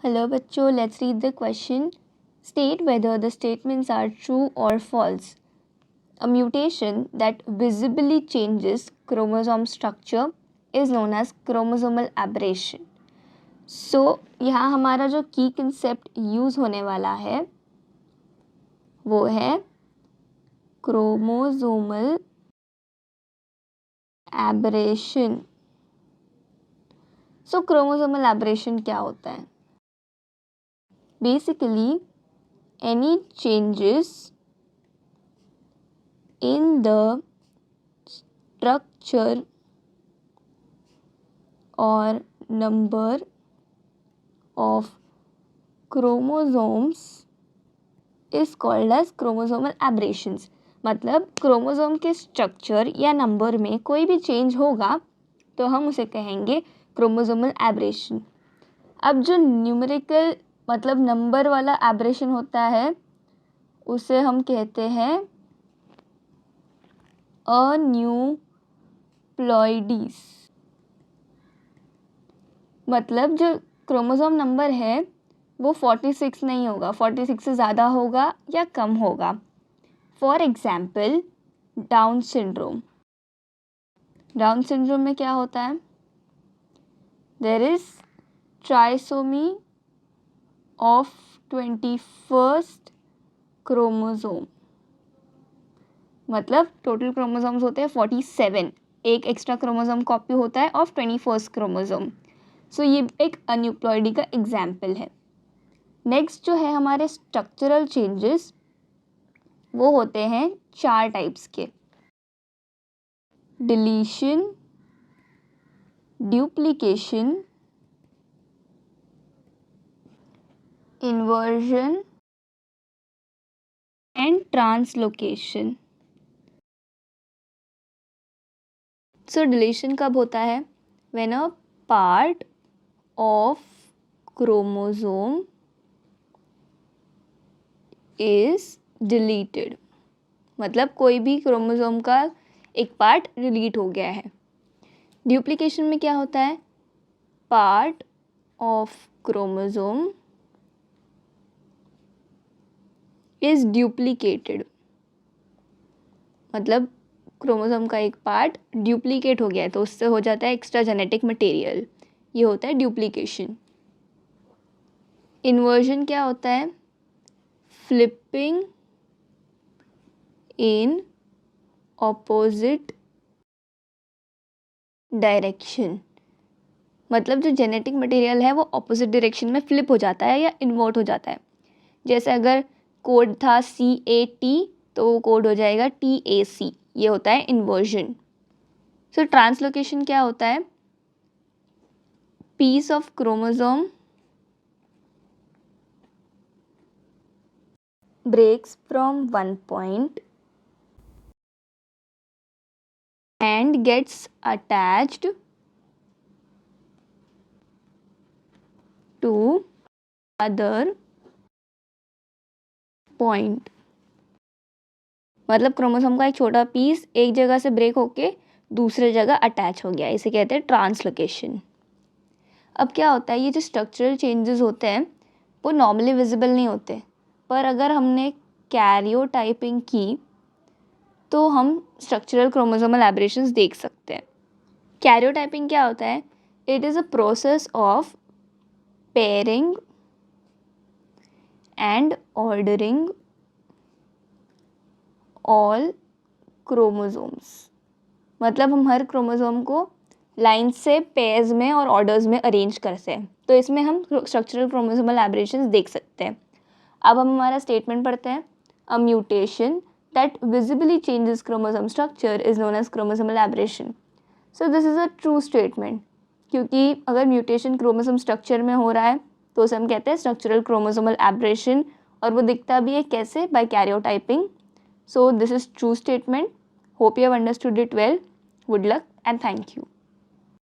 Hello बच्चों, let's read the question. State whether the statements are true or false. A mutation that visibly changes chromosome structure is known as chromosomal aberration. So यहाँ हमारा जो की concept use होने वाला है वो है क्रोमोसोमल एबरेशन. सो क्रोमोसोमल एबरेशन क्या होता है? Basically, any changes in the structure or number of chromosomes is called as chromosomal aberrations. मतलब क्रोमोसोम के स्ट्रक्चर या नंबर में कोई भी चेंज होगा तो हम उसे कहेंगे क्रोमोसोमल एबरेशन. अब जो न्यूमेरिकल मतलब नंबर वाला एबरेशन होता है उसे हम कहते हैं अन्यूप्लॉइडीज. मतलब जो क्रोमोसोम नंबर है वो 46 नहीं होगा, 46 से ज़्यादा होगा या कम होगा. For example Down syndrome. Down syndrome में क्या होता है? There is trisomy of 21st chromosome. मतलब टोटल क्रोमोसोम्स होते हैं 47, एक एक्स्ट्रा क्रोमोसोम कॉपी होता है ऑफ 21st क्रोमोसोम. सो ये एक अन्यूप्लॉइडी का एग्जाम्पल है. नेक्स्ट जो है हमारे स्ट्रक्चरल चेंजेस वो होते हैं 4 टाइप्स के. Deletion, duplication, inversion and translocation. So deletion कब होता है? When a part of chromosome is deleted. मतलब कोई भी क्रोमोसोम का एक पार्ट डिलीट हो गया है. ड्यूप्लीकेशन में क्या होता है? Part of chromosome is duplicated. मतलब क्रोमोसोम का एक पार्ट ड्यूप्लीकेट हो गया है तो उससे हो जाता है एक्स्ट्रा जेनेटिक मटेरियल. ये होता है ड्यूप्लीकेशन. इन्वर्जन क्या होता है? Flipping in opposite direction. मतलब जो जेनेटिक मटेरियल है वो ऑपोजिट डायरेक्शन में फ्लिप हो जाता है या इन्वर्ट हो जाता है. जैसे अगर कोड था CAT तो वो कोड हो जाएगा TAC. ये होता है इन्वर्जन. सो ट्रांसलोकेशन क्या होता है? Piece of chromosome breaks from one point and gets attached to other point. मतलब क्रोमोसोम का एक छोटा पीस एक जगह से ब्रेक होके दूसरे जगह अटैच हो गया, इसे कहते हैं ट्रांसलोकेशन. अब क्या होता है, ये जो स्ट्रक्चरल चेंजेस होते हैं वो नॉर्मली विजिबल नहीं होते, पर अगर हमने कैरियोटाइपिंग की तो हम स्ट्रक्चरल क्रोमोसोमल एबरेशंस देख सकते हैं. कैरियोटाइपिंग क्या होता है? It is a process of pairing and ordering all chromosomes. मतलब हम हर क्रोमोसोम को लाइन से पेयर्स में और ऑर्डर्स में अरेंज करते हैं, तो इसमें हम स्ट्रक्चरल क्रोमोसोमल एबरेशंस देख सकते हैं. अब हम हमारा स्टेटमेंट पढ़ते हैं. A mutation that visibly changes chromosome structure is known as chromosomal aberration. So this is a true statement, क्योंकि अगर म्यूटेशन क्रोमोसोम स्ट्रक्चर में हो रहा है तो उसे हम कहते हैं स्ट्रक्चरल क्रोमोसोमल एबरेशन. और वो दिखता भी है कैसे? By karyotyping. So this is true statement. Hope you have understood it well. Good luck and thank you.